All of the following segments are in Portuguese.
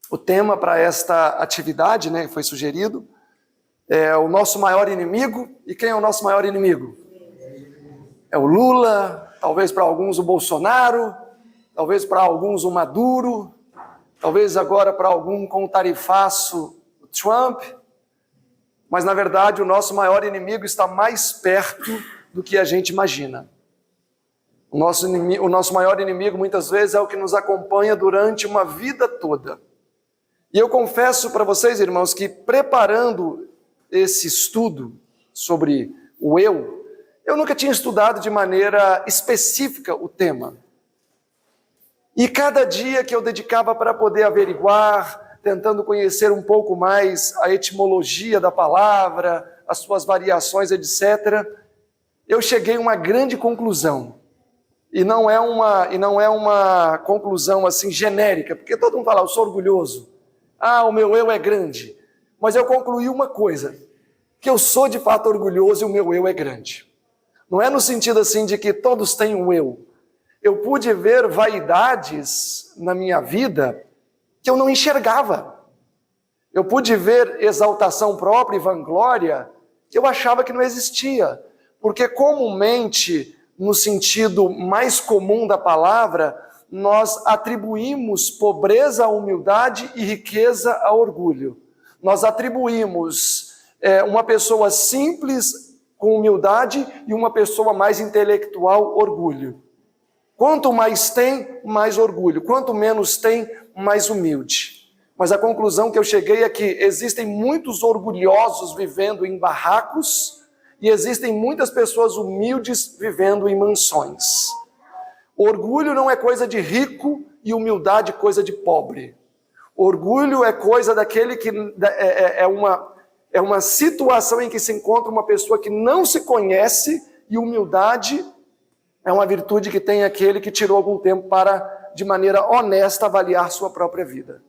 O tema para esta atividade, né, que foi sugerido, é o nosso maior inimigo. E quem é o nosso maior inimigo? É o Lula, talvez para alguns o Bolsonaro, talvez para alguns o Maduro, talvez agora para algum com o tarifaço o Trump. Mas, na verdade, o nosso maior inimigo está mais perto do que a gente imagina. O nosso maior inimigo, muitas vezes, é o que nos acompanha durante uma vida toda. E eu confesso para vocês, irmãos, que preparando esse estudo sobre o eu nunca tinha estudado de maneira específica o tema. E cada dia que eu dedicava para poder averiguar, tentando conhecer um pouco mais a etimologia da palavra, as suas variações, etc., eu cheguei a uma grande conclusão. E não é uma conclusão assim genérica, porque todo mundo fala, eu sou orgulhoso. O meu eu é grande. Mas eu concluí uma coisa, que eu sou de fato orgulhoso e o meu eu é grande. Não é no sentido assim de que todos têm um eu. Eu pude ver vaidades na minha vida que eu não enxergava. Eu pude ver exaltação própria e vanglória que eu achava que não existia. Porque comumente, no sentido mais comum da palavra, nós atribuímos pobreza à humildade e riqueza ao orgulho. Nós atribuímos uma pessoa simples com humildade e uma pessoa mais intelectual, orgulho. Quanto mais tem, mais orgulho. Quanto menos tem, mais humilde. Mas a conclusão que eu cheguei é que existem muitos orgulhosos vivendo em barracos e existem muitas pessoas humildes vivendo em mansões. Orgulho não é coisa de rico e humildade coisa de pobre. Orgulho é coisa daquele que é uma situação em que se encontra uma pessoa que não se conhece, e humildade é uma virtude que tem aquele que tirou algum tempo para, de maneira honesta, avaliar sua própria vida.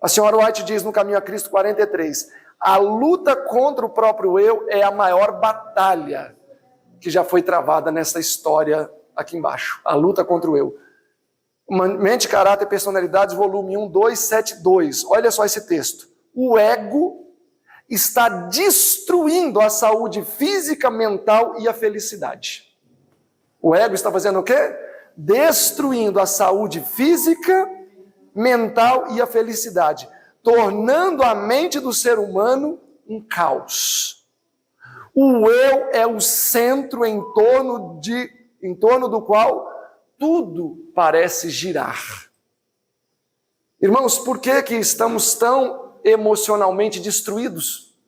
A senhora White diz no Caminho a Cristo 43, a luta contra o próprio eu é a maior batalha que já foi travada nessa história aqui embaixo. A luta contra o eu. Mente, Caráter e Personalidades, volume 1, 272. Olha só esse texto. O ego está destruindo a saúde física, mental e a felicidade. O ego está fazendo o quê? Destruindo a saúde física, mental e a felicidade, tornando a mente do ser humano um caos. O eu é o centro em torno do qual tudo parece girar. Irmãos, por que estamos tão emocionalmente destruídos?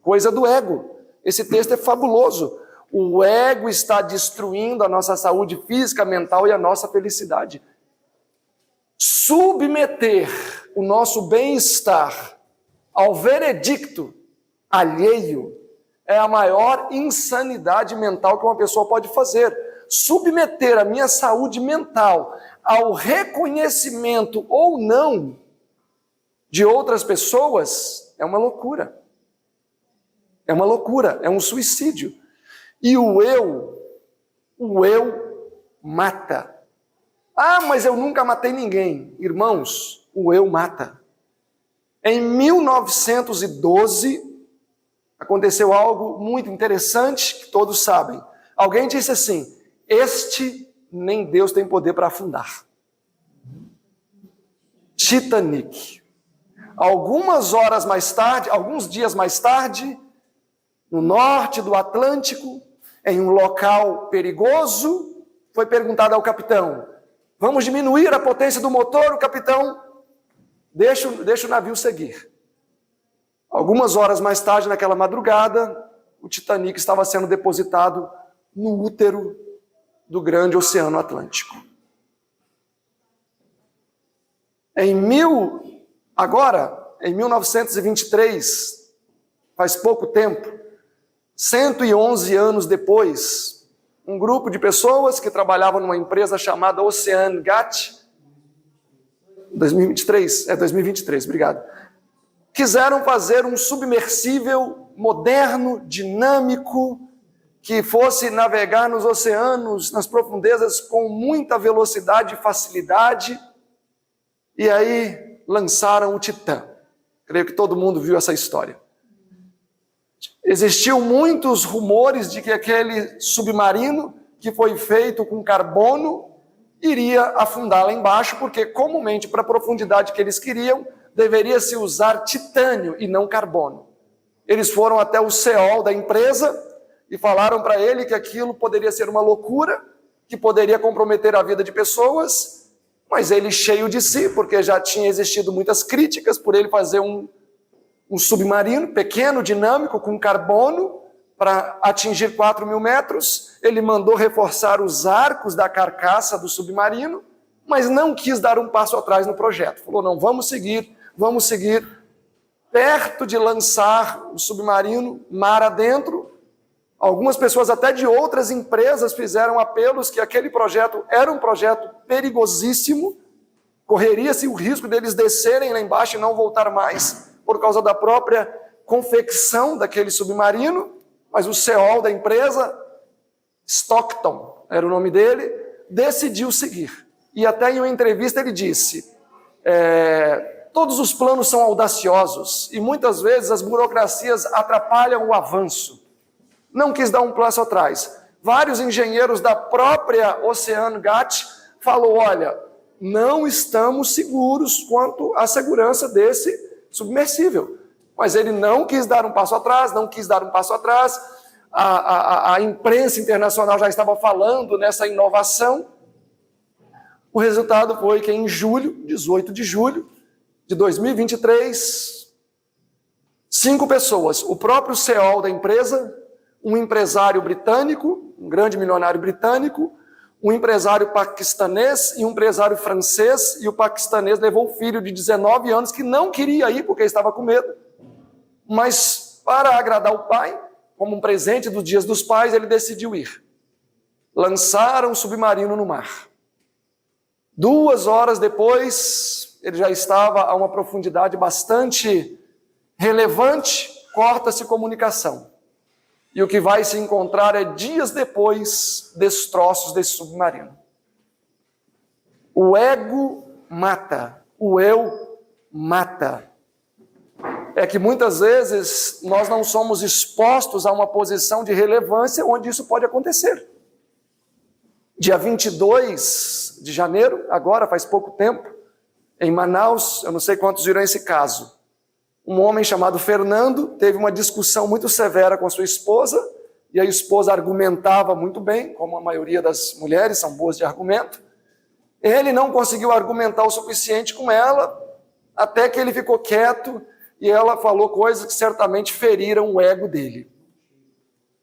Coisa do ego. Esse texto é fabuloso. O ego está destruindo a nossa saúde física, mental e a nossa felicidade. Submeter o nosso bem-estar ao veredicto alheio é a maior insanidade mental que uma pessoa pode fazer. Submeter a minha saúde mental ao reconhecimento ou não de outras pessoas é uma loucura. É uma loucura, é um suicídio. E o eu mata. Mas eu nunca matei ninguém. Irmãos, o eu mata. Em 1912, aconteceu algo muito interessante que todos sabem. Alguém disse assim, nem Deus tem poder para afundar. Titanic. Alguns dias mais tarde, no norte do Atlântico, em um local perigoso, foi perguntado ao capitão, vamos diminuir a potência do motor? O capitão, deixa o navio seguir. Algumas horas mais tarde, naquela madrugada, o Titanic estava sendo depositado no útero do grande Oceano Atlântico. Em 1923, faz pouco tempo, 111 anos depois, um grupo de pessoas que trabalhavam numa empresa chamada OceanGate, 2023, obrigado, quiseram fazer um submersível moderno, dinâmico, que fosse navegar nos oceanos, nas profundezas, com muita velocidade e facilidade. E aí lançaram o Titã. Creio que todo mundo viu essa história. Existiam muitos rumores de que aquele submarino, que foi feito com carbono, iria afundar lá embaixo, porque comumente, para a profundidade que eles queriam, deveria-se usar titânio e não carbono. Eles foram até o CEO da empresa e falaram para ele que aquilo poderia ser uma loucura, que poderia comprometer a vida de pessoas, mas ele, cheio de si, porque já tinha existido muitas críticas por ele fazer um submarino pequeno, dinâmico, com carbono, para atingir 4.000 metros, ele mandou reforçar os arcos da carcaça do submarino, mas não quis dar um passo atrás no projeto. Falou, não, vamos seguir. Perto de lançar o submarino mar adentro, algumas pessoas até de outras empresas fizeram apelos que aquele projeto era um projeto perigosíssimo, correria-se o risco deles descerem lá embaixo e não voltar mais, por causa da própria confecção daquele submarino, mas o CEO da empresa, Stockton, era o nome dele, decidiu seguir. E até em uma entrevista ele disse, todos os planos são audaciosos e muitas vezes as burocracias atrapalham o avanço. Não quis dar um passo atrás. Vários engenheiros da própria OceanGate falou, olha, não estamos seguros quanto à segurança desse submersível. Mas ele não quis dar um passo atrás, A imprensa internacional já estava falando nessa inovação. O resultado foi que em julho, 18 de julho de 2023, 5 pessoas, o próprio CEO da empresa, um empresário britânico, um grande milionário britânico, um empresário paquistanês e um empresário francês, e o paquistanês levou o filho de 19 anos que não queria ir porque estava com medo, mas para agradar o pai, como um presente dos Dias dos Pais, ele decidiu ir. Lançaram um submarino no mar. 2 horas depois, ele já estava a uma profundidade bastante relevante, corta-se comunicação. E o que vai se encontrar é, dias depois, destroços desse submarino. O ego mata, o eu mata. É que muitas vezes nós não somos expostos a uma posição de relevância onde isso pode acontecer. Dia 22 de janeiro, agora faz pouco tempo, em Manaus, eu não sei quantos viram esse caso, um homem chamado Fernando teve uma discussão muito severa com a sua esposa, e a esposa argumentava muito bem, como a maioria das mulheres são boas de argumento. Ele não conseguiu argumentar o suficiente com ela, até que ele ficou quieto, e ela falou coisas que certamente feriram o ego dele.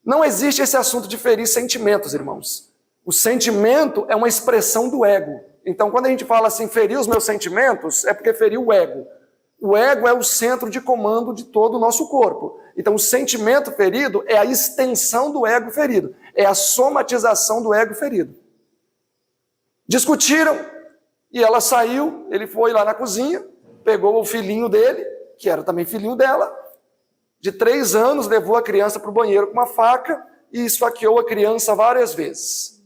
Não existe esse assunto de ferir sentimentos, irmãos. O sentimento é uma expressão do ego. Então, quando a gente fala assim, ferir os meus sentimentos, é porque feriu o ego. O ego é o centro de comando de todo o nosso corpo. Então, o sentimento ferido é a extensão do ego ferido. É a somatização do ego ferido. Discutiram, e ela saiu, ele foi lá na cozinha, pegou o filhinho dele, que era também filhinho dela, de 3 anos, levou a criança para o banheiro com uma faca e esfaqueou a criança várias vezes.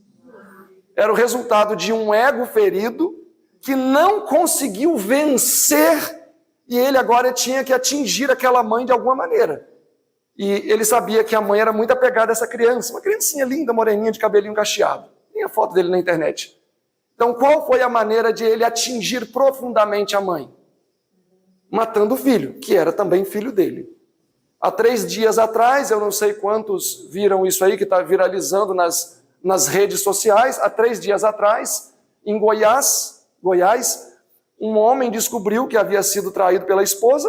Era o resultado de um ego ferido que não conseguiu vencer, e ele agora tinha que atingir aquela mãe de alguma maneira. E ele sabia que a mãe era muito apegada a essa criança, uma criancinha linda, moreninha, de cabelinho cacheado. Tem a foto dele na internet. Então, qual foi a maneira de ele atingir profundamente a mãe? Matando o filho, que era também filho dele. Há 3 dias atrás, eu não sei quantos viram isso aí, que está viralizando nas redes sociais, há 3 dias atrás, em Goiás, um homem descobriu que havia sido traído pela esposa.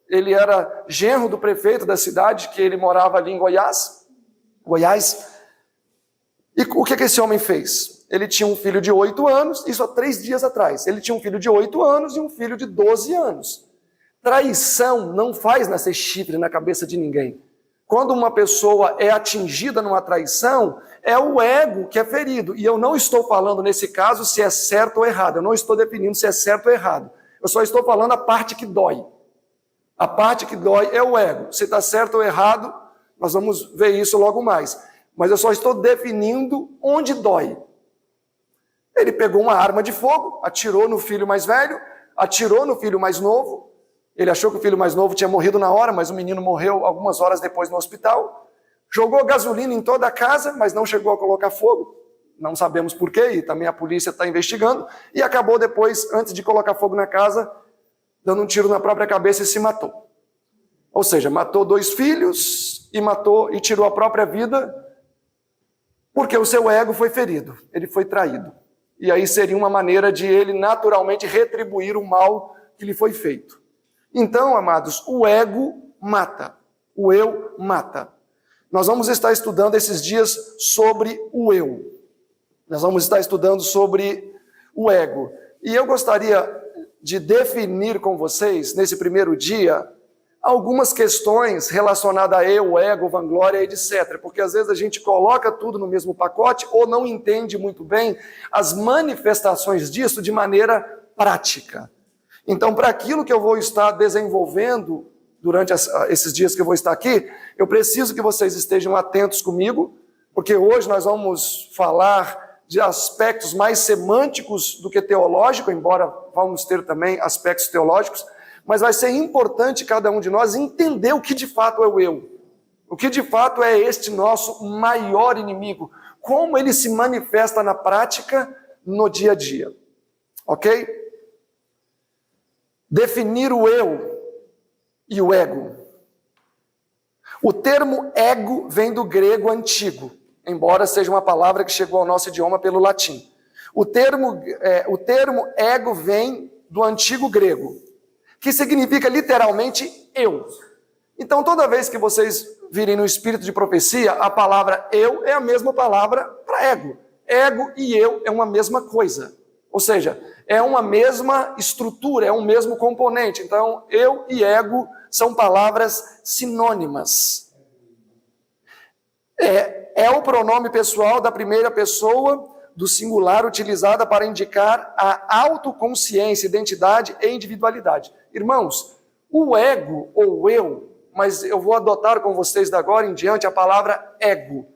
Ele era genro do prefeito da cidade, que ele morava ali em Goiás. E o que esse homem fez? Ele tinha um filho de 8 anos, isso há 3 dias atrás. Ele tinha um filho de 8 anos e um filho de 12 anos. Traição não faz nascer chifre na cabeça de ninguém. Quando uma pessoa é atingida numa traição, é o ego que é ferido. E eu não estou falando nesse caso se é certo ou errado. Eu não estou definindo se é certo ou errado. Eu só estou falando a parte que dói. A parte que dói é o ego. Se está certo ou errado, nós vamos ver isso logo mais. Mas eu só estou definindo onde dói. Ele pegou uma arma de fogo, atirou no filho mais velho, atirou no filho mais novo. Ele achou que o filho mais novo tinha morrido na hora, mas o menino morreu algumas horas depois no hospital. Jogou gasolina em toda a casa, mas não chegou a colocar fogo. Não sabemos porquê, e também a polícia está investigando. E acabou depois, antes de colocar fogo na casa, dando um tiro na própria cabeça e se matou. Ou seja, matou 2 filhos e tirou a própria vida, porque o seu ego foi ferido, ele foi traído. E aí seria uma maneira de ele naturalmente retribuir o mal que lhe foi feito. Então, amados, o ego mata, o eu mata. Nós vamos estar estudando esses dias sobre o eu. Nós vamos estar estudando sobre o ego. E eu gostaria de definir com vocês, nesse primeiro dia, algumas questões relacionadas a eu, ego, vanglória, etc. Porque às vezes a gente coloca tudo no mesmo pacote ou não entende muito bem as manifestações disso de maneira prática. Então, para aquilo que eu vou estar desenvolvendo durante esses dias que eu vou estar aqui, eu preciso que vocês estejam atentos comigo, porque hoje nós vamos falar de aspectos mais semânticos do que teológicos, embora vamos ter também aspectos teológicos, mas vai ser importante cada um de nós entender o que de fato é o eu. O que de fato é este nosso maior inimigo. Como ele se manifesta na prática, no dia a dia. Ok? Definir o eu e o ego. O termo ego vem do grego antigo, embora seja uma palavra que chegou ao nosso idioma pelo latim. O termo ego vem do antigo grego, que significa literalmente eu. Então, toda vez que vocês virem no espírito de profecia, a palavra eu é a mesma palavra para ego. Ego e eu é uma mesma coisa. Ou seja, é uma mesma estrutura, é um mesmo componente. Então, eu e ego são palavras sinônimas. É o pronome pessoal da primeira pessoa do singular utilizada para indicar a autoconsciência, identidade e individualidade. Irmãos, o ego ou eu, mas eu vou adotar com vocês da agora em diante a palavra ego.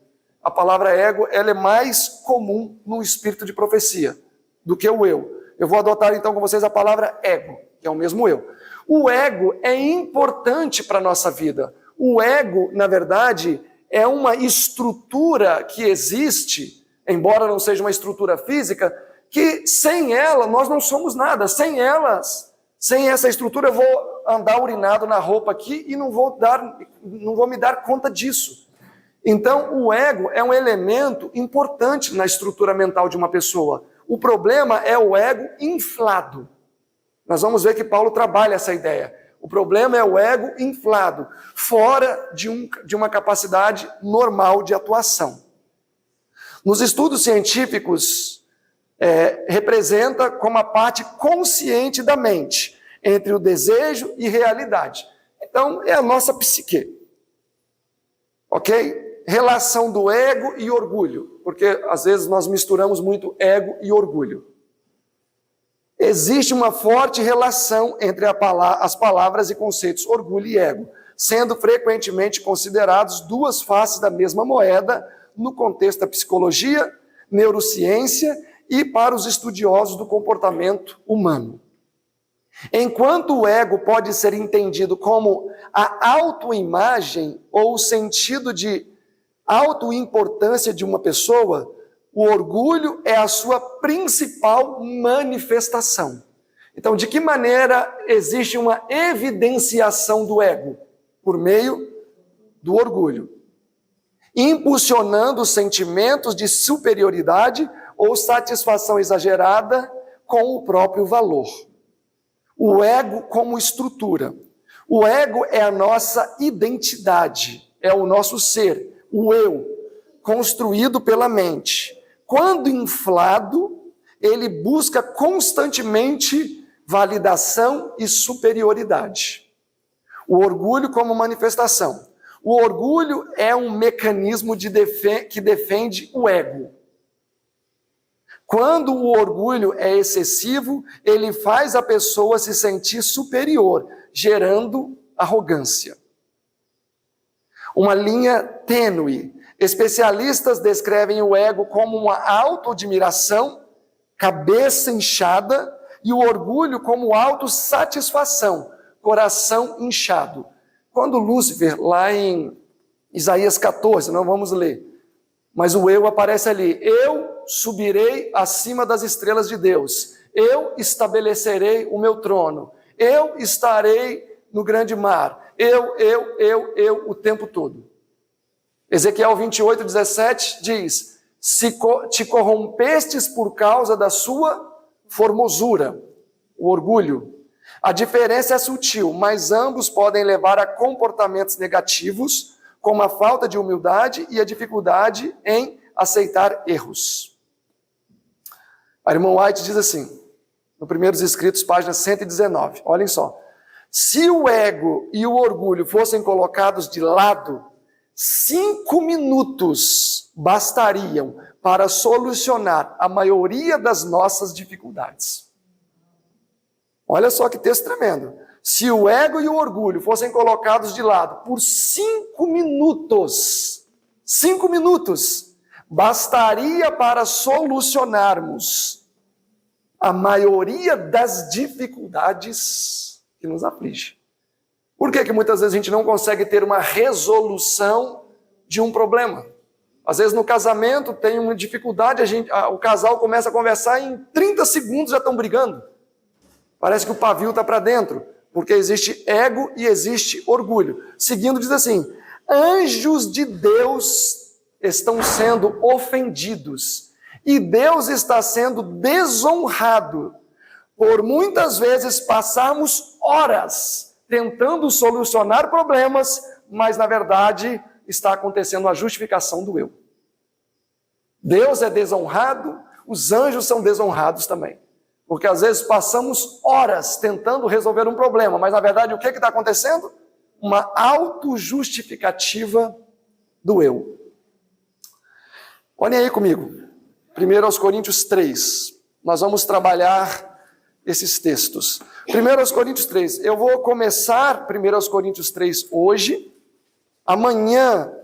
A palavra ego, ela é mais comum no espírito de profecia do que o eu. Eu vou adotar então com vocês a palavra ego, que é o mesmo eu. O ego é importante para a nossa vida. O ego, na verdade, é uma estrutura que existe, embora não seja uma estrutura física, que sem ela nós não somos nada. Sem essa estrutura eu vou andar urinado na roupa aqui e não vou me dar conta disso. Então o ego é um elemento importante na estrutura mental de uma pessoa. O problema é o ego inflado. Nós vamos ver que Paulo trabalha essa ideia. O problema é o ego inflado, fora de uma capacidade normal de atuação. Nos estudos científicos, representa como a parte consciente da mente, entre o desejo e realidade. Então, é a nossa psique. Ok? Relação do ego e orgulho, porque às vezes nós misturamos muito ego e orgulho. Existe uma forte relação entre as palavras e conceitos orgulho e ego, sendo frequentemente considerados duas faces da mesma moeda no contexto da psicologia, neurociência e para os estudiosos do comportamento humano. Enquanto o ego pode ser entendido como a autoimagem ou o sentido de autoimportância de uma pessoa, o orgulho é a sua principal manifestação. Então, de que maneira existe uma evidenciação do ego? Por meio do orgulho. Impulsionando sentimentos de superioridade ou satisfação exagerada com o próprio valor. O ego como estrutura. O ego é a nossa identidade, é o nosso ser, o eu, construído pela mente. Quando inflado, ele busca constantemente validação e superioridade. O orgulho como manifestação. O orgulho é um mecanismo que defende o ego. Quando o orgulho é excessivo, ele faz a pessoa se sentir superior, gerando arrogância. Uma linha tênue. Especialistas descrevem o ego como uma autoadmiração, cabeça inchada, e o orgulho como autossatisfação, coração inchado. Quando Lúcifer, lá em Isaías 14, não vamos ler, mas o eu aparece ali: eu subirei acima das estrelas de Deus, eu estabelecerei o meu trono, eu estarei no grande mar, eu, o tempo todo. Ezequiel 28, 17 diz: se te corrompestes por causa da sua formosura, o orgulho. A diferença é sutil, mas ambos podem levar a comportamentos negativos, como a falta de humildade e a dificuldade em aceitar erros. A irmã White diz assim, no Primeiros Escritos, página 119, olhem só: se o ego e o orgulho fossem colocados de lado, 5 minutos bastariam para solucionar a maioria das nossas dificuldades. Olha só que texto tremendo. Se o ego e o orgulho fossem colocados de lado por 5 minutos, 5 minutos, bastaria para solucionarmos a maioria das dificuldades que nos afligem. Por que muitas vezes a gente não consegue ter uma resolução de um problema? Às vezes no casamento tem uma dificuldade, o casal começa a conversar e em 30 segundos já estão brigando. Parece que o pavio está para dentro, porque existe ego e existe orgulho. Seguindo, diz assim: anjos de Deus estão sendo ofendidos e Deus está sendo desonrado por muitas vezes passarmos horas tentando solucionar problemas, mas na verdade está acontecendo a justificação do eu. Deus é desonrado, os anjos são desonrados também. Porque às vezes passamos horas tentando resolver um problema, mas na verdade o que está acontecendo? Uma autojustificativa do eu. Olhem aí comigo, 1 Coríntios 3, nós vamos trabalhar esses textos. 1 Coríntios 3, eu vou começar 1 Coríntios 3 hoje, amanhã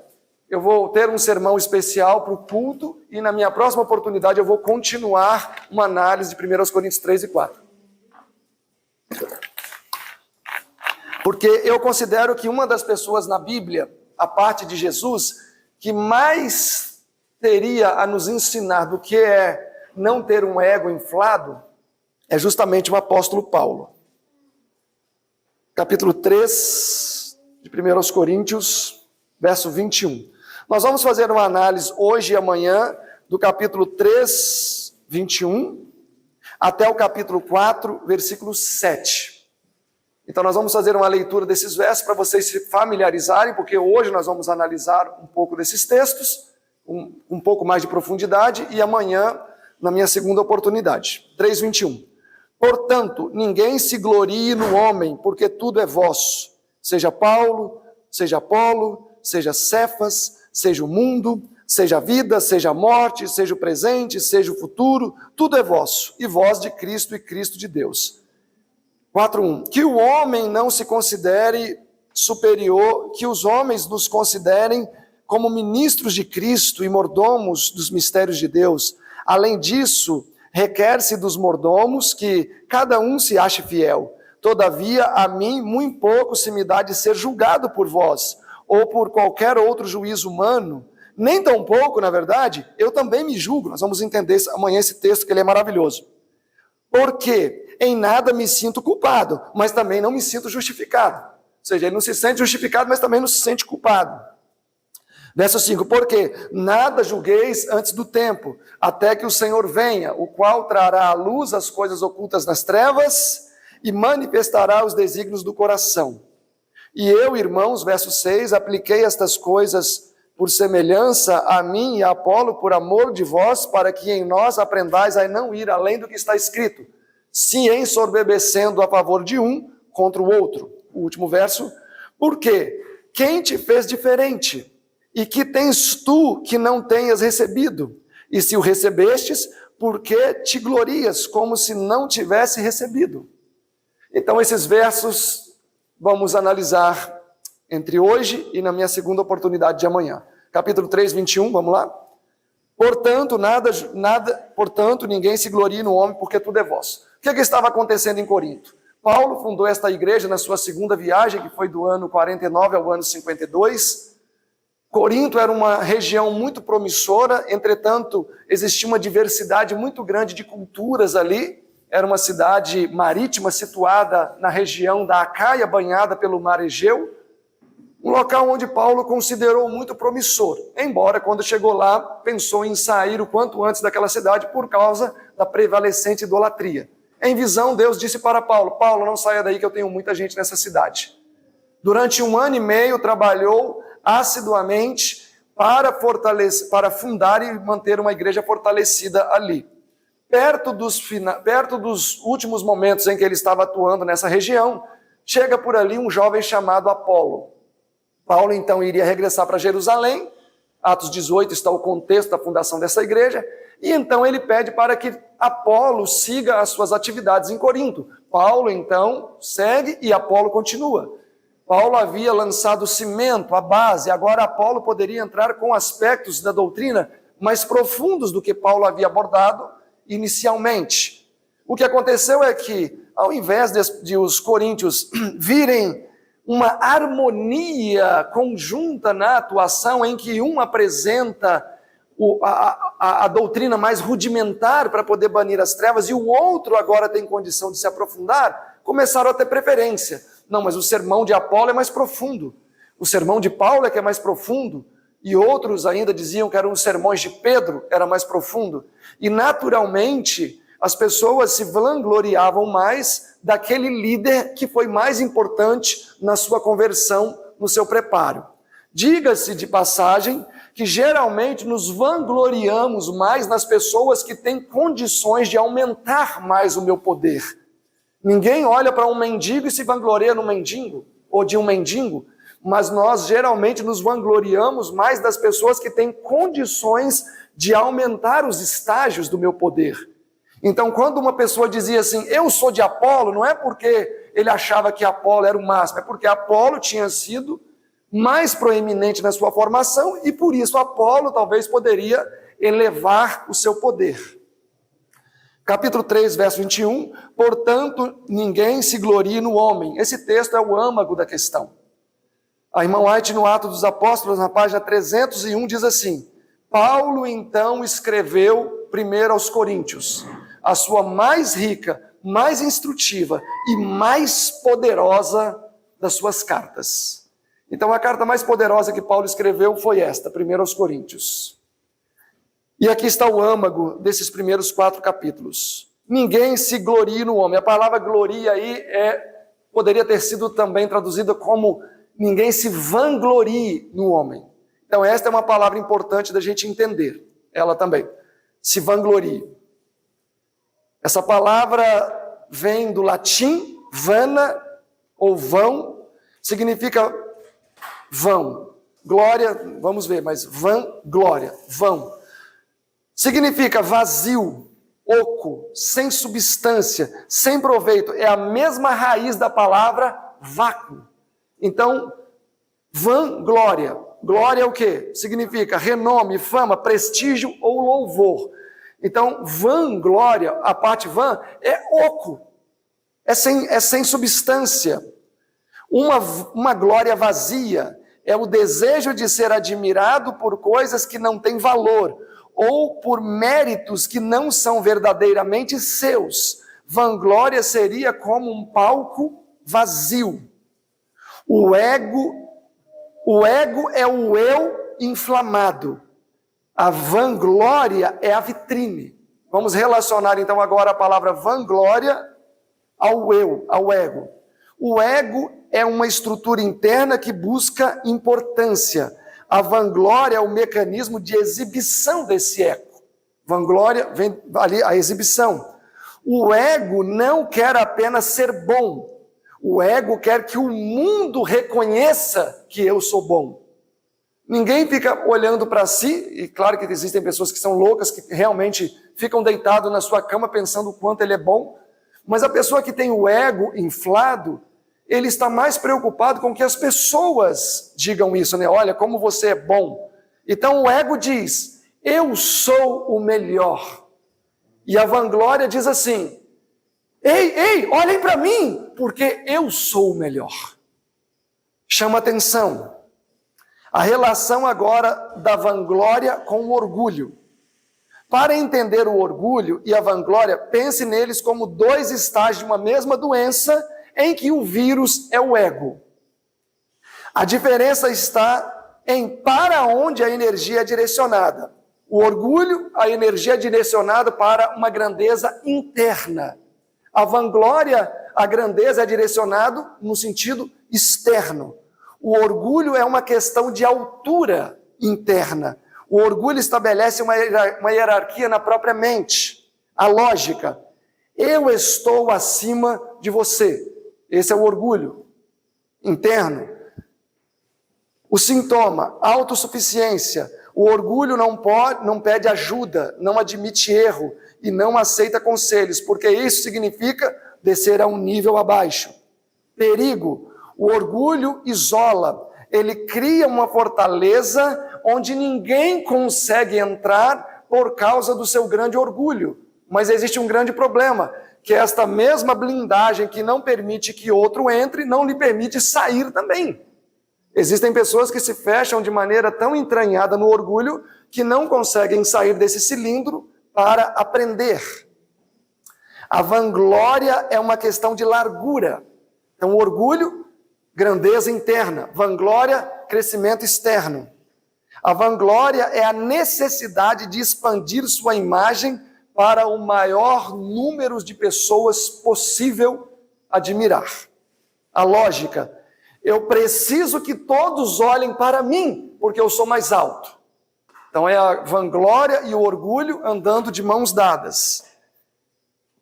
eu vou ter um sermão especial para o culto e na minha próxima oportunidade eu vou continuar uma análise de 1 Coríntios 3 e 4. Porque eu considero que uma das pessoas na Bíblia, a parte de Jesus, que mais teria a nos ensinar do que é não ter um ego inflado, é justamente o apóstolo Paulo. Capítulo 3 de 1 Coríntios, verso 21. Nós vamos fazer uma análise hoje e amanhã do capítulo 3, 21, até o capítulo 4, versículo 7. Então nós vamos fazer uma leitura desses versos para vocês se familiarizarem, porque hoje nós vamos analisar um pouco desses textos, um pouco mais de profundidade, e amanhã, na minha segunda oportunidade. 3, 21. Portanto, ninguém se glorie no homem, porque tudo é vosso, seja Paulo, seja Apolo, seja Cefas, seja o mundo, seja a vida, seja a morte, seja o presente, seja o futuro, tudo é vosso, e vós de Cristo e Cristo de Deus. 4:1. Que o homem não se considere superior, que os homens nos considerem como ministros de Cristo e mordomos dos mistérios de Deus. Além disso, requer-se dos mordomos que cada um se ache fiel. Todavia, a mim muito pouco se me dá de ser julgado por vós, ou por qualquer outro juízo humano, nem tão pouco, na verdade, eu também me julgo. Nós vamos entender amanhã esse texto, que ele é maravilhoso. Porque em nada me sinto culpado, mas também não me sinto justificado. Ou seja, ele não se sente justificado, mas também não se sente culpado. Verso 5, porque nada julgueis antes do tempo, até que o Senhor venha, o qual trará à luz as coisas ocultas nas trevas e manifestará os desígnios do coração. E eu, irmãos, verso 6, apliquei estas coisas por semelhança a mim e a Apolo, por amor de vós, para que em nós aprendais a não ir além do que está escrito, se ensoberbecendo a favor de um contra o outro. O último verso, porque quem te fez diferente? E que tens tu que não tenhas recebido? E se o recebestes, por que te glorias como se não tivesse recebido? Então esses versos vamos analisar entre hoje e na minha segunda oportunidade de amanhã. Capítulo 3, 21, vamos lá? Portanto, portanto, ninguém se glorie no homem, porque tudo é vosso. que estava acontecendo em Corinto? Paulo fundou esta igreja na sua segunda viagem, que foi do ano 49 ao ano 52. Corinto era uma região muito promissora, entretanto, existia uma diversidade muito grande de culturas ali. Era uma cidade marítima situada na região da Acaia, banhada pelo mar Egeu. Um local onde Paulo considerou muito promissor, embora quando chegou lá, pensou em sair o quanto antes daquela cidade por causa da prevalecente idolatria. Em visão, Deus disse para Paulo: Paulo, não saia daí que eu tenho muita gente nessa cidade. Durante 1 ano e meio, trabalhou assiduamente para fundar e manter uma igreja fortalecida ali. Perto dos últimos momentos em que ele estava atuando nessa região, chega por ali um jovem chamado Apolo. Paulo, então, iria regressar para Jerusalém. Atos 18 está o contexto da fundação dessa igreja. E então ele pede para que Apolo siga as suas atividades em Corinto. Paulo, então, segue e Apolo continua. Paulo havia lançado o cimento, a base, agora Apolo poderia entrar com aspectos da doutrina mais profundos do que Paulo havia abordado inicialmente. O que aconteceu é que, ao invés de os coríntios virem uma harmonia conjunta na atuação, em que um apresenta a doutrina mais rudimentar para poder banir as trevas e o outro agora tem condição de se aprofundar, começaram a ter preferência. Não, mas o sermão de Apolo é mais profundo, o sermão de Paulo é que é mais profundo, e outros ainda diziam que eram os sermões de Pedro, era mais profundo. E naturalmente as pessoas se vangloriavam mais daquele líder que foi mais importante na sua conversão, no seu preparo. Diga-se de passagem que geralmente nos vangloriamos mais nas pessoas que têm condições de aumentar mais o meu poder. Ninguém olha para um mendigo e se vangloria no mendigo, ou de um mendigo, mas nós geralmente nos vangloriamos mais das pessoas que têm condições de aumentar os estágios do meu poder. Então, quando uma pessoa dizia assim, eu sou de Apolo, não é porque ele achava que Apolo era o máximo, é porque Apolo tinha sido mais proeminente na sua formação e por isso Apolo talvez poderia elevar o seu poder. Capítulo 3, verso 21, portanto, ninguém se glorie no homem. Esse texto é o âmago da questão. A irmã White, no Atos dos Apóstolos, na página 301, diz assim, Paulo, então, escreveu primeiro aos Coríntios, a sua mais rica, mais instrutiva e mais poderosa das suas cartas. Então, a carta mais poderosa que Paulo escreveu foi esta, primeiro aos Coríntios. E aqui está o âmago desses primeiros 4 capítulos. Ninguém se glorie no homem. A palavra gloria aí poderia ter sido também traduzida como ninguém se vanglorie no homem. Então esta é uma palavra importante da gente entender. Ela também. Se vanglorie. Essa palavra vem do latim, vana ou vão, significa vão. Glória, vamos ver, mas glória, vão. Significa vazio, oco, sem substância, sem proveito. É a mesma raiz da palavra vácuo. Então, vanglória. Glória é o quê? Significa renome, fama, prestígio ou louvor. Então, vanglória, a parte van, é oco. É sem substância. Uma glória vazia é o desejo de ser admirado por coisas que não têm valor, ou por méritos que não são verdadeiramente seus. Vanglória seria como um palco vazio. O ego é o eu inflamado. A vanglória é a vitrine. Vamos relacionar então agora a palavra vanglória ao eu, ao ego. O ego é uma estrutura interna que busca importância. A vanglória é o mecanismo de exibição desse ego. Vanglória vem ali a exibição. O ego não quer apenas ser bom. O ego quer que o mundo reconheça que eu sou bom. Ninguém fica olhando para si, e claro que existem pessoas que são loucas, que realmente ficam deitados na sua cama pensando o quanto ele é bom, mas a pessoa que tem o ego inflado, ele está mais preocupado com que as pessoas digam isso, né? Olha, como você é bom. Então o ego diz, eu sou o melhor. E a vanglória diz assim, Ei, olhem para mim, porque eu sou o melhor. Chama atenção a relação agora da vanglória com o orgulho. Para entender o orgulho e a vanglória, pense neles como dois estágios de uma mesma doença em que o vírus é o ego. A diferença está em para onde a energia é direcionada. O orgulho, a energia é direcionada para uma grandeza interna. A vanglória, a grandeza é direcionada no sentido externo. O orgulho é uma questão de altura interna. O orgulho estabelece uma hierarquia na própria mente. A lógica. Eu estou acima de você. Esse é o orgulho interno. O sintoma, autossuficiência. O orgulho não pede ajuda, não admite erro e não aceita conselhos, porque isso significa descer a um nível abaixo. Perigo. O orgulho isola. Ele cria uma fortaleza onde ninguém consegue entrar por causa do seu grande orgulho. Mas existe um grande problema, que é esta mesma blindagem que não permite que outro entre, não lhe permite sair também. Existem pessoas que se fecham de maneira tão entranhada no orgulho que não conseguem sair desse cilindro para aprender. A vanglória é uma questão de largura. Então, o orgulho, grandeza interna. Vanglória, crescimento externo. A vanglória é a necessidade de expandir sua imagem para o maior número de pessoas possível admirar. A lógica, eu preciso que todos olhem para mim, porque eu sou mais alto. Então é a vanglória e o orgulho andando de mãos dadas.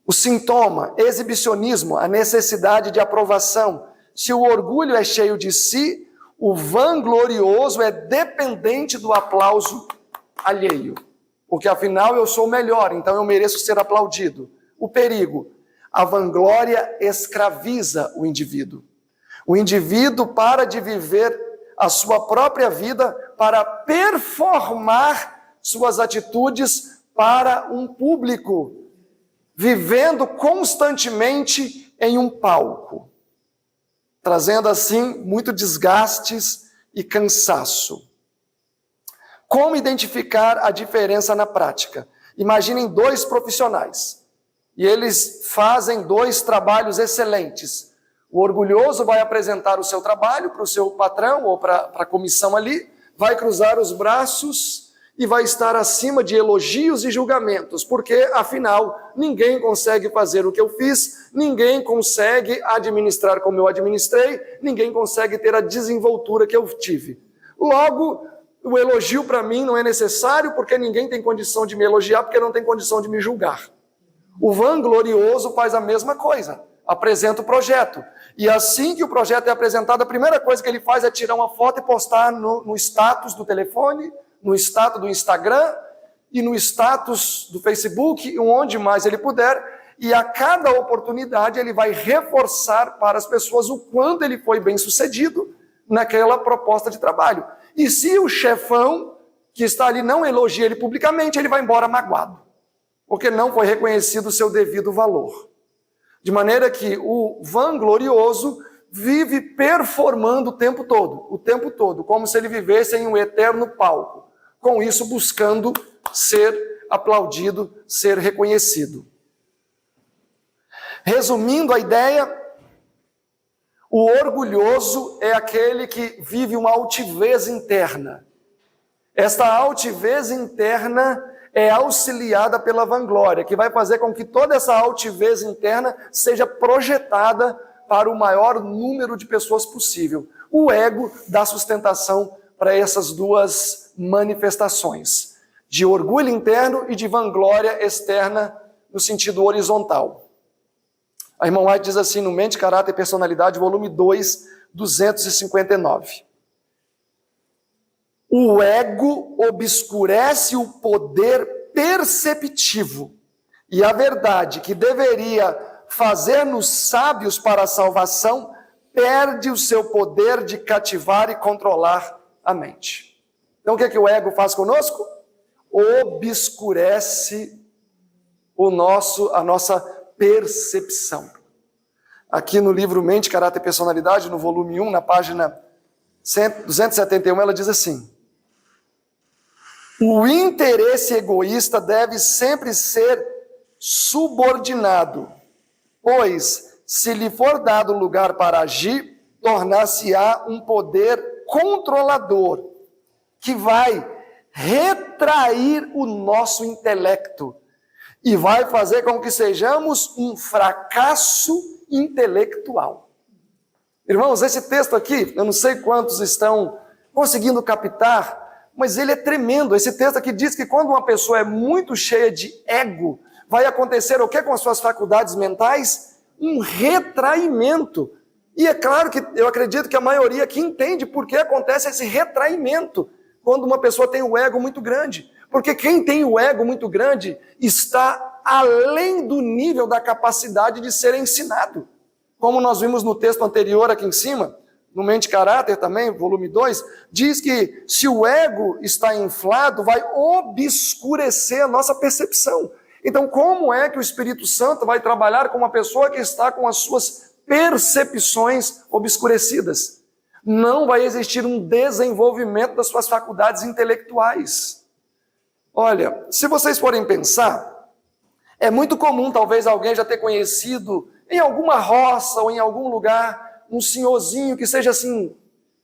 O sintoma, exibicionismo, a necessidade de aprovação. Se o orgulho é cheio de si, o vanglorioso é dependente do aplauso alheio. Porque afinal eu sou o melhor, então eu mereço ser aplaudido. O perigo, a vanglória escraviza o indivíduo. O indivíduo para de viver a sua própria vida para performar suas atitudes para um público, vivendo constantemente em um palco, trazendo assim muito desgastes e cansaço. Como identificar a diferença na prática? Imaginem dois profissionais, e eles fazem dois trabalhos excelentes. O orgulhoso vai apresentar o seu trabalho para o seu patrão ou para a comissão ali, vai cruzar os braços e vai estar acima de elogios e julgamentos, porque, afinal, ninguém consegue fazer o que eu fiz, ninguém consegue administrar como eu administrei, ninguém consegue ter a desenvoltura que eu tive. Logo, o elogio para mim não é necessário, porque ninguém tem condição de me elogiar, porque não tem condição de me julgar. O vanglorioso faz a mesma coisa, apresenta o projeto. E assim que o projeto é apresentado, a primeira coisa que ele faz é tirar uma foto e postar no status do telefone, no status do Instagram e no status do Facebook, onde mais ele puder, e a cada oportunidade ele vai reforçar para as pessoas o quanto ele foi bem sucedido naquela proposta de trabalho. E se o chefão que está ali não elogia ele publicamente, ele vai embora magoado, porque não foi reconhecido o seu devido valor. De maneira que o vanglorioso vive performando o tempo todo, como se ele vivesse em um eterno palco, com isso buscando ser aplaudido, ser reconhecido. Resumindo a ideia, o orgulhoso é aquele que vive uma altivez interna. Esta altivez interna é auxiliada pela vanglória, que vai fazer com que toda essa altivez interna seja projetada para o maior número de pessoas possível. O ego dá sustentação para essas duas manifestações, de orgulho interno e de vanglória externa no sentido horizontal. A irmã White diz assim no Mente, Caráter e Personalidade, volume 2, 259. O ego obscurece o poder perceptivo e a verdade que deveria fazer-nos sábios para a salvação perde o seu poder de cativar e controlar a mente. Então o que é que o ego faz conosco? Obscurece a nossa percepção. Aqui no livro Mente, Caráter e Personalidade, no volume 1, na página 271, ela diz assim: o interesse egoísta deve sempre ser subordinado, pois, se lhe for dado lugar para agir, tornar-se-á um poder controlador, que vai retrair o nosso intelecto e vai fazer com que sejamos um fracasso intelectual. Irmãos, esse texto aqui, eu não sei quantos estão conseguindo captar, mas ele é tremendo. Esse texto aqui diz que quando uma pessoa é muito cheia de ego, vai acontecer o que com as suas faculdades mentais? Um retraimento. E é claro que eu acredito que a maioria aqui entende por que acontece esse retraimento quando uma pessoa tem o ego muito grande. Porque quem tem o ego muito grande está além do nível da capacidade de ser ensinado. Como nós vimos no texto anterior aqui em cima, no Mente e Caráter também, volume 2, diz que se o ego está inflado, vai obscurecer a nossa percepção. Então, como é que o Espírito Santo vai trabalhar com uma pessoa que está com as suas percepções obscurecidas? Não vai existir um desenvolvimento das suas faculdades intelectuais. Olha, se vocês forem pensar, é muito comum talvez alguém já ter conhecido em alguma roça ou em algum lugar um senhorzinho que seja assim,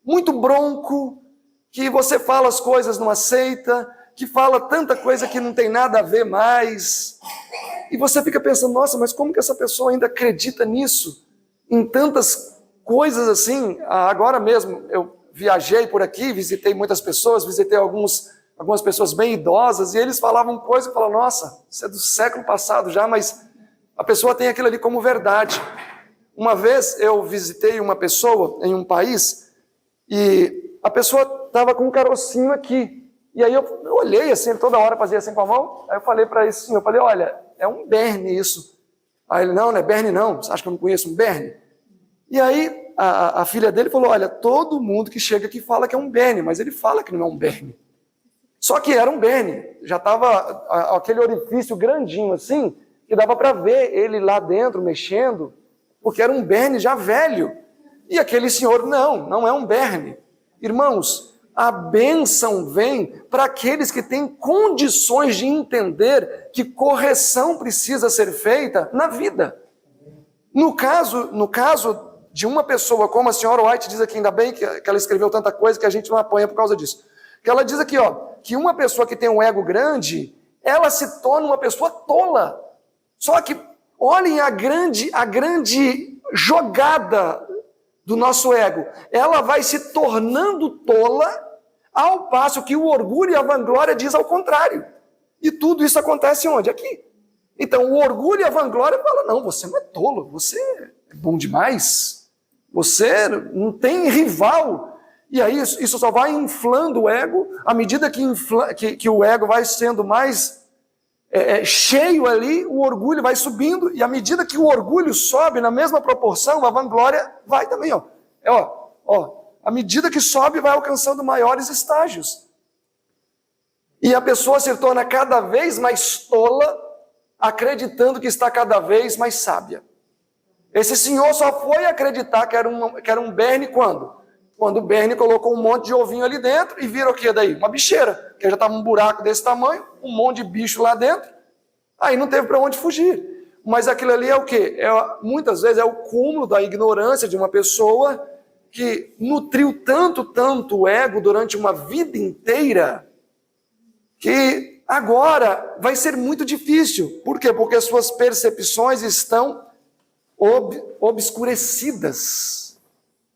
muito bronco, que você fala as coisas não aceita, que fala tanta coisa que não tem nada a ver mais. E você fica pensando, nossa, mas como que essa pessoa ainda acredita nisso? Em tantas coisas assim. Agora mesmo eu viajei por aqui, visitei muitas pessoas, visitei algumas pessoas bem idosas, e eles falavam coisas e eu falava, nossa, isso é do século passado já, mas a pessoa tem aquilo ali como verdade. Uma vez eu visitei uma pessoa em um país e a pessoa estava com um carocinho aqui. E aí eu olhei assim, toda hora fazia assim com a mão, aí eu falei para esse senhor, eu falei, olha, é um berne isso. Aí ele, não é berne não, você acha que eu não conheço um berne? E aí a filha dele falou, olha, todo mundo que chega aqui fala que é um berne, mas ele fala que não é um berne. Só que era um berne, já estava aquele orifício grandinho assim, que dava para ver ele lá dentro mexendo, porque era um berne já velho. E aquele senhor, não é um berne. Irmãos, a bênção vem para aqueles que têm condições de entender que correção precisa ser feita na vida. No caso de uma pessoa, como a senhora White diz aqui, ainda bem que ela escreveu tanta coisa que a gente não apanha por causa disso. Que ela diz aqui, que uma pessoa que tem um ego grande, ela se torna uma pessoa tola. Só que olhem a grande jogada do nosso ego. Ela vai se tornando tola, ao passo que o orgulho e a vanglória diz ao contrário. E tudo isso acontece onde? Aqui. Então o orgulho e a vanglória falam, não, você não é tolo, você é bom demais, você não tem rival. E aí isso só vai inflando o ego, à medida que o ego vai sendo mais cheio ali, o orgulho vai subindo, e à medida que o orgulho sobe na mesma proporção, a vanglória vai também, à medida que sobe, vai alcançando maiores estágios. E a pessoa se torna cada vez mais tola, acreditando que está cada vez mais sábia. Esse senhor só foi acreditar que era um berne quando? Quando o berne colocou um monte de ovinho ali dentro e vira o que daí? Uma bicheira, que já estava um buraco desse tamanho, um monte de bicho lá dentro, aí não teve para onde fugir. Mas aquilo ali é o quê? Muitas vezes é o cúmulo da ignorância de uma pessoa que nutriu tanto o ego durante uma vida inteira, que agora vai ser muito difícil. Por quê? Porque as suas percepções estão obscurecidas.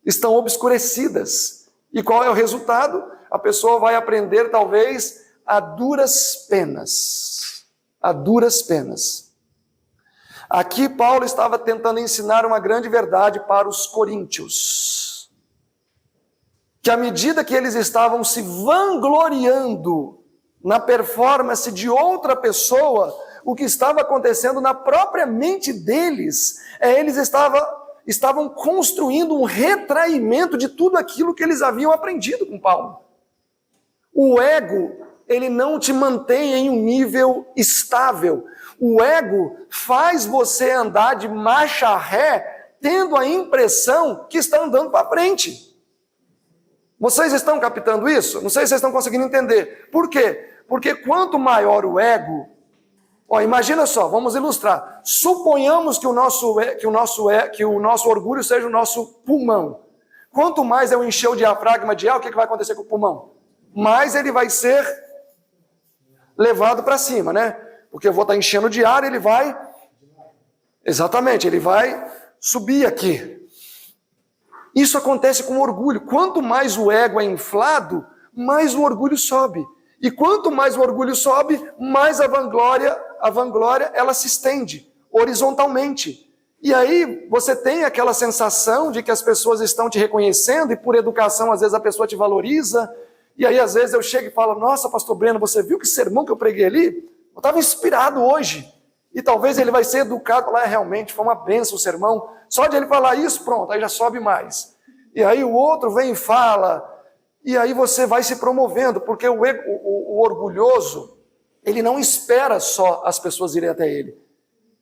Estão obscurecidas. E qual é o resultado? A pessoa vai aprender, talvez, a duras penas. A duras penas. Aqui Paulo estava tentando ensinar uma grande verdade para os coríntios. Que à medida que eles estavam se vangloriando na performance de outra pessoa, o que estava acontecendo na própria mente deles, eles estavam construindo um retraimento de tudo aquilo que eles haviam aprendido com Paulo. O ego, ele não te mantém em um nível estável. O ego faz você andar de marcha ré, tendo a impressão que está andando para frente. Vocês estão captando isso? Não sei se vocês estão conseguindo entender. Por quê? Porque quanto maior o ego, imagina só, vamos ilustrar. Suponhamos que o nosso orgulho seja o nosso pulmão. Quanto mais eu encher o diafragma de ar, o que vai acontecer com o pulmão? Mais ele vai ser levado para cima, né? Porque eu vou estar enchendo de ar, ele vai... Exatamente, ele vai subir aqui. Isso acontece com o orgulho. Quanto mais o ego é inflado, mais o orgulho sobe. E quanto mais o orgulho sobe, mais a vanglória ela se estende horizontalmente. E aí você tem aquela sensação de que as pessoas estão te reconhecendo e por educação às vezes a pessoa te valoriza. E aí às vezes eu chego e falo, nossa, pastor Breno, você viu que sermão que eu preguei ali? Eu estava inspirado hoje. E talvez ele vai ser educado lá, realmente foi uma bênção o sermão. Só de ele falar isso, pronto, aí já sobe mais. E aí o outro vem e fala, e aí você vai se promovendo, porque o orgulhoso, ele não espera só as pessoas irem até ele.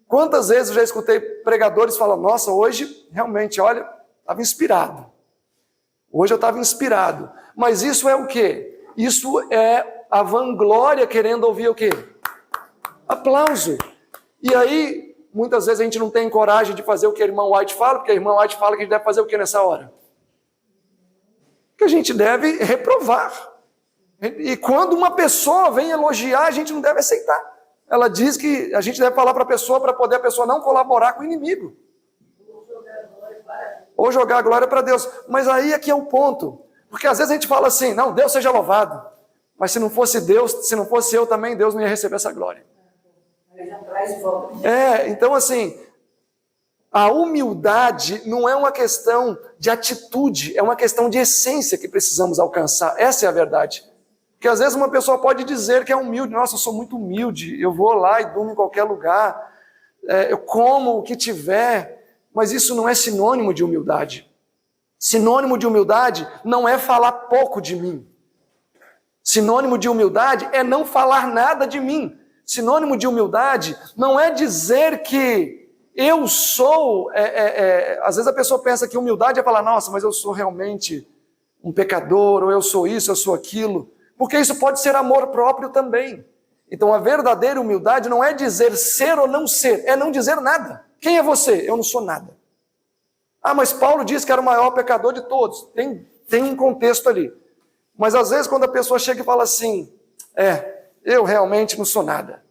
Quantas vezes eu já escutei pregadores falando, nossa, hoje realmente, olha, estava inspirado. Hoje eu estava inspirado. Mas isso é o quê? Isso é a vanglória querendo ouvir o quê? Aplauso. E aí, muitas vezes a gente não tem coragem de fazer o que a irmã White fala, porque a irmã White fala que a gente deve fazer o que nessa hora? Que a gente deve reprovar. E quando uma pessoa vem elogiar, a gente não deve aceitar. Ela diz que a gente deve falar para a pessoa, para poder a pessoa não colaborar com o inimigo. Ou jogar a glória para Deus. Mas aí é que é o ponto. Porque às vezes a gente fala assim, não, Deus seja louvado. Mas se não fosse Deus, se não fosse eu também, Deus não ia receber essa glória. Então assim, a humildade não é uma questão de atitude, é uma questão de essência que precisamos alcançar. Essa é a verdade. Porque às vezes uma pessoa pode dizer que é humilde, nossa, eu sou muito humilde, eu vou lá e durmo em qualquer lugar, eu como o que tiver, mas isso não é sinônimo de humildade. Sinônimo de humildade não é falar pouco de mim. Sinônimo de humildade é não falar nada de mim. Sinônimo de humildade não é dizer que eu sou... às vezes a pessoa pensa que humildade é falar, nossa, mas eu sou realmente um pecador, ou eu sou isso, eu sou aquilo. Porque isso pode ser amor próprio também. Então a verdadeira humildade não é dizer ser ou não ser, é não dizer nada. Quem é você? Eu não sou nada. Ah, mas Paulo disse que era o maior pecador de todos. Tem um contexto ali. Mas às vezes quando a pessoa chega e fala assim, eu realmente não sou nada.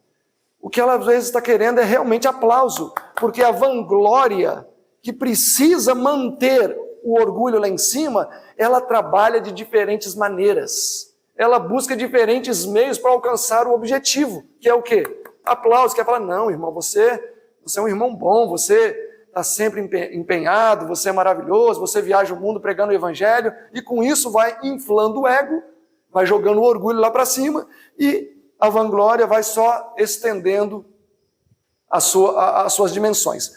O que ela às vezes está querendo é realmente aplauso, porque a vanglória que precisa manter o orgulho lá em cima, ela trabalha de diferentes maneiras. Ela busca diferentes meios para alcançar o objetivo, que é o quê? Aplauso, que é falar, não, irmão, você é um irmão bom, você está sempre empenhado, você é maravilhoso, você viaja o mundo pregando o evangelho, e com isso vai inflando o ego, vai jogando o orgulho lá para cima, e a vanglória vai só estendendo as suas dimensões.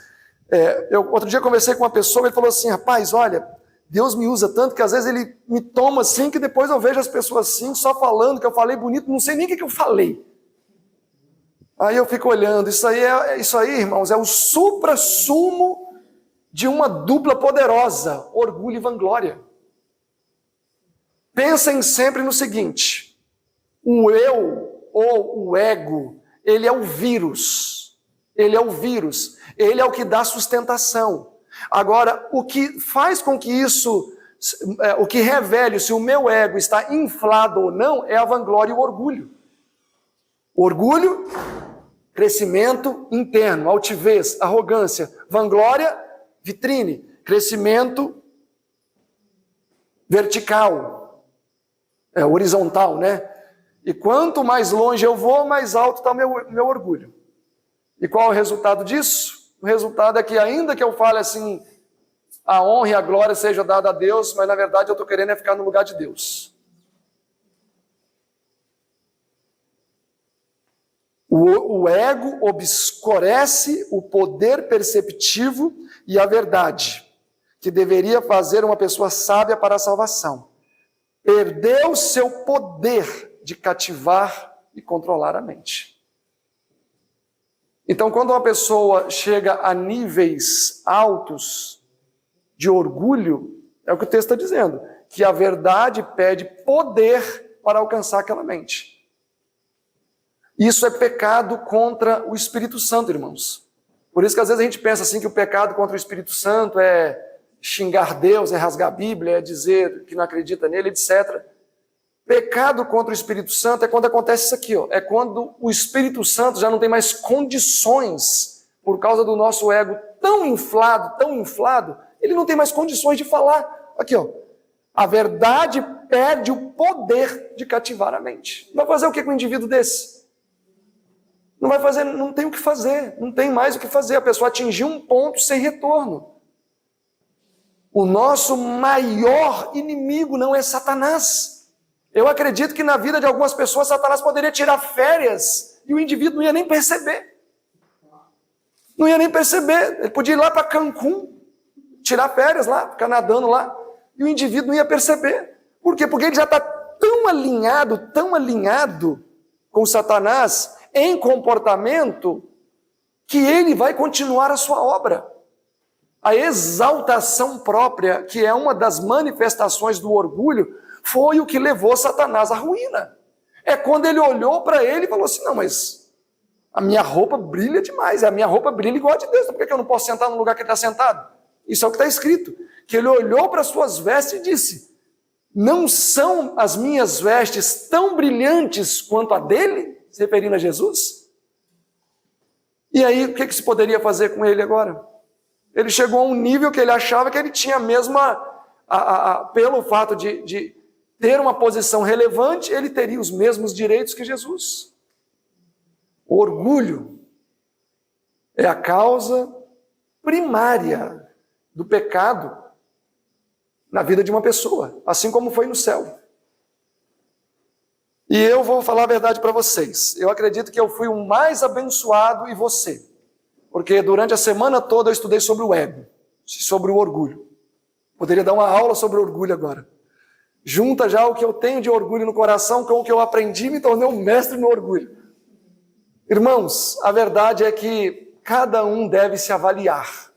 Outro dia conversei com uma pessoa, ele falou assim, rapaz, olha, Deus me usa tanto que às vezes ele me toma assim, que depois eu vejo as pessoas assim, só falando que eu falei bonito, não sei nem o que eu falei. Aí eu fico olhando, isso aí, irmãos, é o suprassumo de uma dupla poderosa, orgulho e vanglória. Pensem sempre no seguinte, o eu ou o ego, ele é o vírus, ele é o que dá sustentação. Agora, o que faz com que isso, o que revele se o meu ego está inflado ou não, é a vanglória e o orgulho. Orgulho, crescimento interno, altivez, arrogância. Vanglória, vitrine, crescimento vertical, horizontal, né? E quanto mais longe eu vou, mais alto está o meu orgulho. E qual é o resultado disso? O resultado é que ainda que eu fale assim, a honra e a glória seja dada a Deus, mas na verdade eu estou querendo ficar no lugar de Deus. O ego obscurece o poder perceptivo e a verdade, que deveria fazer uma pessoa sábia para a salvação. Perdeu seu poder de cativar e controlar a mente. Então, quando uma pessoa chega a níveis altos de orgulho, é o que o texto está dizendo, que a verdade pede poder para alcançar aquela mente. Isso é pecado contra o Espírito Santo, irmãos. Por isso que às vezes a gente pensa assim que o pecado contra o Espírito Santo é xingar Deus, é rasgar a Bíblia, é dizer que não acredita nele, etc. Pecado contra o Espírito Santo é quando acontece isso aqui, ó. É quando o Espírito Santo já não tem mais condições, por causa do nosso ego tão inflado, ele não tem mais condições de falar. Aqui, ó. A verdade perde o poder de cativar a mente. Vai fazer o que com um indivíduo desse? Não vai fazer, não tem o que fazer, não tem mais o que fazer. A pessoa atingiu um ponto sem retorno. O nosso maior inimigo não é Satanás. Eu acredito que na vida de algumas pessoas Satanás poderia tirar férias e o indivíduo não ia nem perceber. Não ia nem perceber. Ele podia ir lá para Cancún, tirar férias lá, ficar nadando lá, e o indivíduo não ia perceber. Por quê? Porque ele já está tão alinhado com Satanás em comportamento, que ele vai continuar a sua obra. A exaltação própria, que é uma das manifestações do orgulho, foi o que levou Satanás à ruína. É quando ele olhou para ele e falou assim, não, mas a minha roupa brilha demais, a minha roupa brilha igual a de Deus, por que eu não posso sentar no lugar que ele está sentado? Isso é o que está escrito, que ele olhou para as suas vestes e disse, não são as minhas vestes tão brilhantes quanto a dele? Se referindo a Jesus. E aí, o que se poderia fazer com ele agora? Ele chegou a um nível que ele achava que ele tinha a mesma, pelo fato de ter uma posição relevante, ele teria os mesmos direitos que Jesus. O orgulho é a causa primária do pecado na vida de uma pessoa, assim como foi no céu. E eu vou falar a verdade para vocês. Eu acredito que eu fui o mais abençoado e você. Porque durante a semana toda eu estudei sobre o ego, sobre o orgulho. Poderia dar uma aula sobre orgulho agora. Junta já o que eu tenho de orgulho no coração com o que eu aprendi e me tornei um mestre no orgulho. Irmãos, a verdade é que cada um deve se avaliar.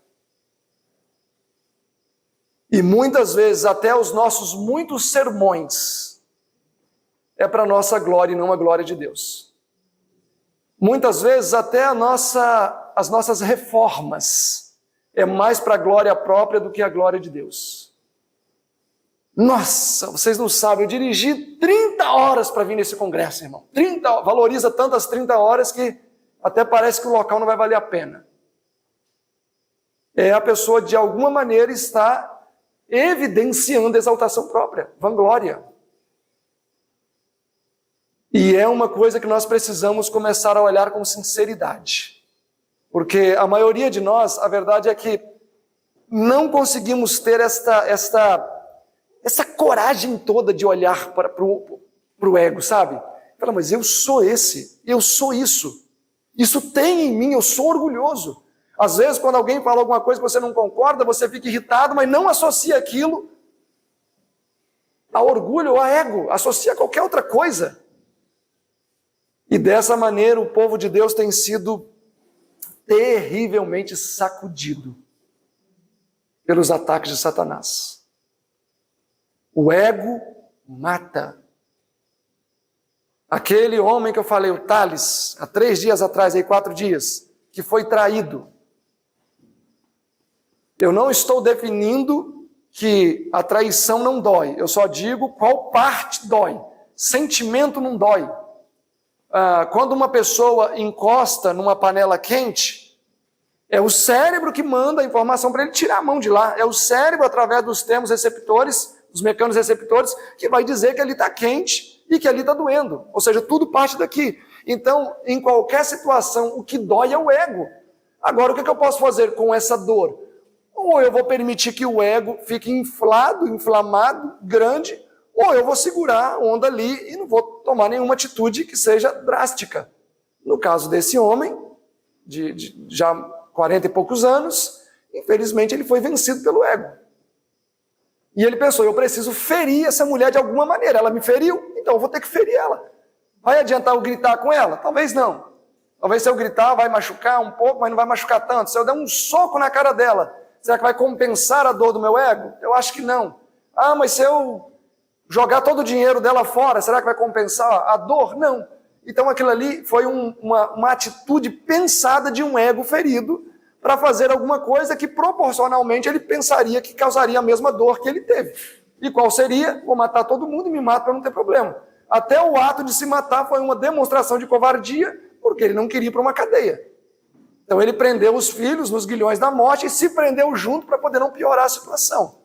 E muitas vezes até os nossos muitos sermões é para a nossa glória e não a glória de Deus. Muitas vezes até as nossas reformas é mais para a glória própria do que a glória de Deus. Nossa, vocês não sabem, eu dirigi 30 horas para vir nesse congresso, irmão. 30, valoriza tantas 30 horas que até parece que o local não vai valer a pena. A pessoa de alguma maneira está evidenciando exaltação própria, vanglória. E é uma coisa que nós precisamos começar a olhar com sinceridade. Porque a maioria de nós, a verdade é que não conseguimos ter essa coragem toda de olhar para o ego, sabe? Fala, mas eu sou eu sou isso. Isso tem em mim, eu sou orgulhoso. Às vezes, quando alguém fala alguma coisa que você não concorda, você fica irritado, mas não associa aquilo a orgulho ou a ego, associa a qualquer outra coisa. E dessa maneira o povo de Deus tem sido terrivelmente sacudido pelos ataques de Satanás. O ego mata. Aquele homem que eu falei, o Thales, há 3 dias atrás, 4 dias, que foi traído. Eu não estou definindo que a traição não dói, eu só digo qual parte dói. Sentimento não dói. Quando uma pessoa encosta numa panela quente, é o cérebro que manda a informação para ele tirar a mão de lá. É o cérebro, através dos termos receptores, dos mecanos receptores, que vai dizer que ali está quente e que ali está doendo. Ou seja, tudo parte daqui. Então, em qualquer situação, o que dói é o ego. Agora, o que eu posso fazer com essa dor? Ou eu vou permitir que o ego fique inflado, inflamado, grande, ou eu vou segurar a onda ali e não vou tomar nenhuma atitude que seja drástica. No caso desse homem, de já 40 e poucos anos, infelizmente ele foi vencido pelo ego. E ele pensou, eu preciso ferir essa mulher de alguma maneira. Ela me feriu, então eu vou ter que ferir ela. Vai adiantar eu gritar com ela? Talvez não. Talvez se eu gritar vai machucar um pouco, mas não vai machucar tanto. Se eu der um soco na cara dela, será que vai compensar a dor do meu ego? Eu acho que não. Ah, mas se eu jogar todo o dinheiro dela fora, será que vai compensar a dor? Não. Então aquilo ali foi uma atitude pensada de um ego ferido para fazer alguma coisa que proporcionalmente ele pensaria que causaria a mesma dor que ele teve. E qual seria? Vou matar todo mundo e me mato para não ter problema. Até o ato de se matar foi uma demonstração de covardia, porque ele não queria ir para uma cadeia. Então ele prendeu os filhos nos guilhões da morte e se prendeu junto para poder não piorar a situação.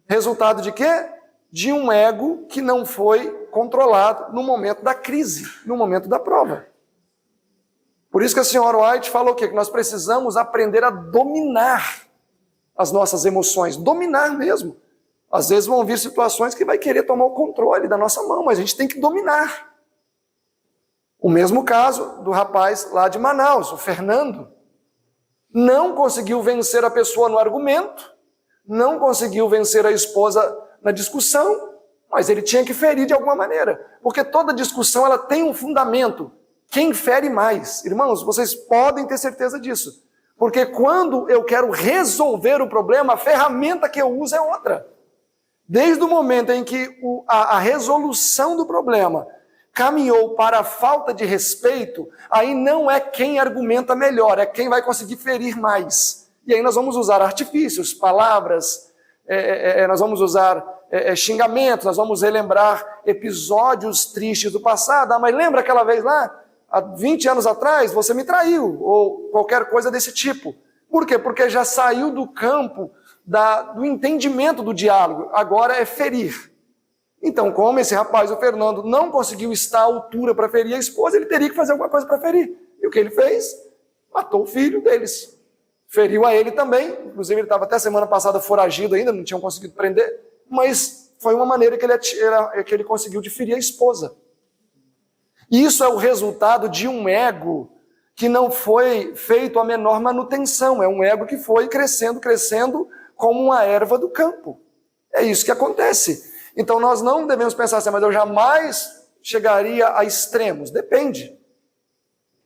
Resultado de quê? De um ego que não foi controlado no momento da crise, no momento da prova. Por isso que a senhora White falou o quê? Que nós precisamos aprender a dominar as nossas emoções, dominar mesmo. Às vezes vão vir situações que vai querer tomar o controle da nossa mão, mas a gente tem que dominar. O mesmo caso do rapaz lá de Manaus, o Fernando. Não conseguiu vencer a pessoa no argumento, não conseguiu vencer a esposa na discussão, mas ele tinha que ferir de alguma maneira, porque toda discussão ela tem um fundamento. Quem fere mais? Irmãos, vocês podem ter certeza disso, porque quando eu quero resolver o problema, a ferramenta que eu uso é outra. Desde o momento em que a resolução do problema caminhou para a falta de respeito, aí não é quem argumenta melhor, é quem vai conseguir ferir mais. E aí nós vamos usar artifícios, palavras, nós vamos usar xingamentos, nós vamos relembrar episódios tristes do passado. Ah, mas lembra aquela vez lá, há 20 anos atrás, você me traiu, ou qualquer coisa desse tipo. Por quê? Porque já saiu do campo do entendimento do diálogo, agora é ferir. Então, como esse rapaz, o Fernando, não conseguiu estar à altura para ferir a esposa, ele teria que fazer alguma coisa para ferir. E o que ele fez? Matou o filho deles. Feriu a ele também, inclusive ele estava até semana passada foragido ainda, não tinham conseguido prender, mas foi uma maneira que ele conseguiu de ferir a esposa. Isso é o resultado de um ego que não foi feito a menor manutenção, é um ego que foi crescendo, como uma erva do campo. É isso que acontece. Então nós não devemos pensar assim, mas eu jamais chegaria a extremos. Depende.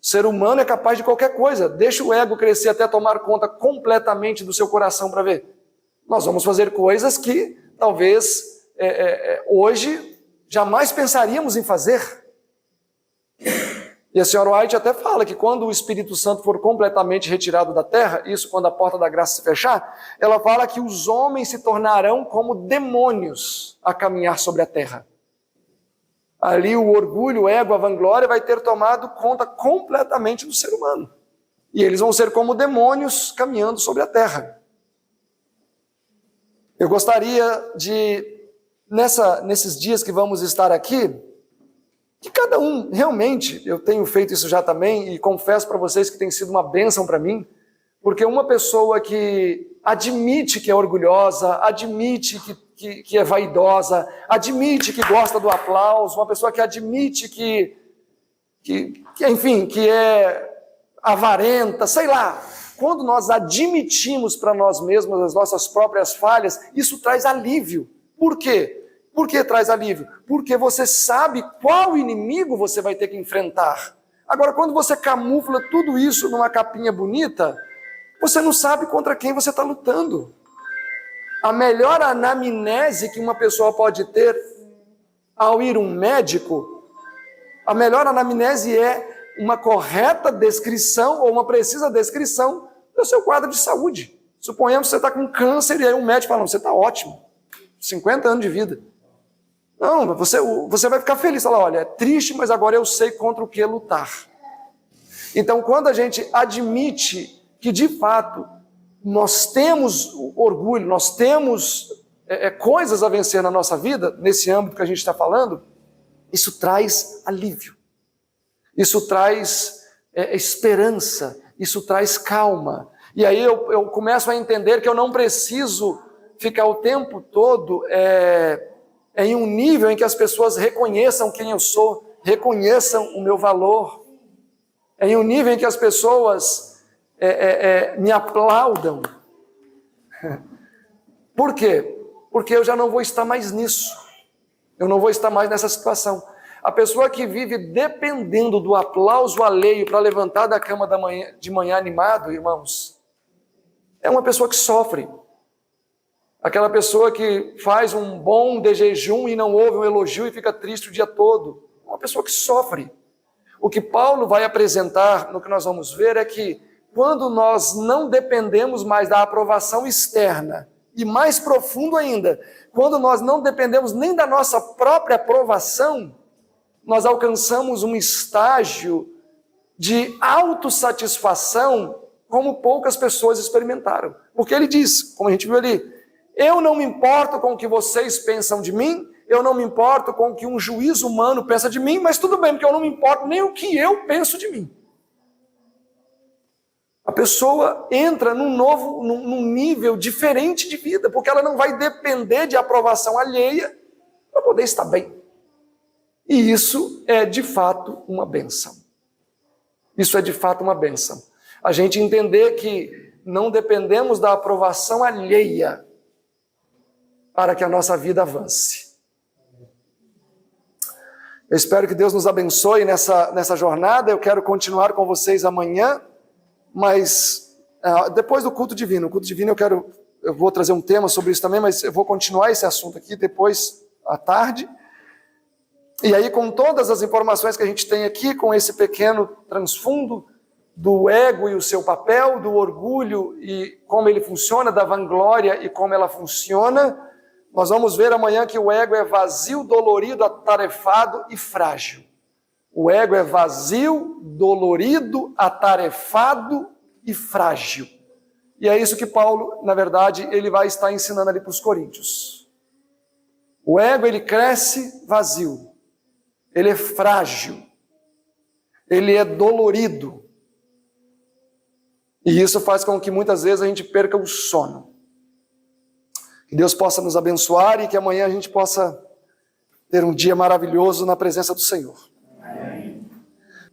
O ser humano é capaz de qualquer coisa. Deixa o ego crescer até tomar conta completamente do seu coração para ver. Nós vamos fazer coisas que talvez hoje jamais pensaríamos em fazer. E a senhora White até fala que quando o Espírito Santo for completamente retirado da terra, isso quando a porta da graça se fechar, ela fala que os homens se tornarão como demônios a caminhar sobre a terra. Ali o orgulho, o ego, a vanglória vai ter tomado conta completamente do ser humano. E eles vão ser como demônios caminhando sobre a terra. Eu gostaria de, nesses dias que vamos estar aqui, que cada um, realmente, eu tenho feito isso já também, e confesso para vocês que tem sido uma bênção para mim, porque uma pessoa que admite que é orgulhosa, admite que é vaidosa, admite que gosta do aplauso, uma pessoa que admite enfim, que é avarenta, sei lá. Quando nós admitimos para nós mesmos as nossas próprias falhas, isso traz alívio. Por quê? Por que traz alívio? Porque você sabe qual inimigo você vai ter que enfrentar. Agora, quando você camufla tudo isso numa capinha bonita, você não sabe contra quem você está lutando. A melhor anamnese que uma pessoa pode ter ao ir a um médico, a melhor anamnese é uma correta descrição ou uma precisa descrição do seu quadro de saúde. Suponhamos que você está com câncer e aí um médico fala, não, você está ótimo, 50 anos de vida. Não, você vai ficar feliz, fala, olha, é triste, mas agora eu sei contra o que lutar. Então, quando a gente admite que, de fato, nós temos orgulho, nós temos coisas a vencer na nossa vida, nesse âmbito que a gente está falando, isso traz alívio, isso traz esperança, isso traz calma. E aí eu começo a entender que eu não preciso ficar o tempo todo em um nível em que as pessoas reconheçam quem eu sou, reconheçam o meu valor, em um nível em que as pessoas me aplaudam. Por quê? Porque eu já não vou estar mais nisso, eu não vou estar mais nessa situação. A pessoa que vive dependendo do aplauso alheio para levantar da cama de manhã animado, irmãos, é uma pessoa que sofre. Aquela pessoa que faz um bom de jejum e não ouve um elogio e fica triste o dia todo. É uma pessoa que sofre. O que Paulo vai apresentar, no que nós vamos ver, é que quando nós não dependemos mais da aprovação externa, e mais profundo ainda, quando nós não dependemos nem da nossa própria aprovação, nós alcançamos um estágio de autossatisfação como poucas pessoas experimentaram. Porque ele diz, como a gente viu ali, eu não me importo com o que vocês pensam de mim, eu não me importo com o que um juiz humano pensa de mim, mas tudo bem, porque eu não me importo nem o que eu penso de mim. A pessoa entra num nível diferente de vida, porque ela não vai depender de aprovação alheia para poder estar bem. E isso é de fato uma bênção. Isso é de fato uma bênção. A gente entender que não dependemos da aprovação alheia para que a nossa vida avance. Eu espero que Deus nos abençoe nessa jornada. Eu quero continuar com vocês amanhã, mas depois do culto divino. O culto divino eu vou trazer um tema sobre isso também, mas eu vou continuar esse assunto aqui depois à tarde. E aí, com todas as informações que a gente tem aqui, com esse pequeno transfundo do ego e o seu papel, do orgulho e como ele funciona, da vanglória e como ela funciona, nós vamos ver amanhã que o ego é vazio, dolorido, atarefado e frágil. O ego é vazio, dolorido, atarefado e frágil. E é isso que Paulo, na verdade, ele vai estar ensinando ali para os coríntios. O ego, ele cresce vazio. Ele é frágil. Ele é dolorido. E isso faz com que muitas vezes a gente perca o sono. Que Deus possa nos abençoar e que amanhã a gente possa ter um dia maravilhoso na presença do Senhor.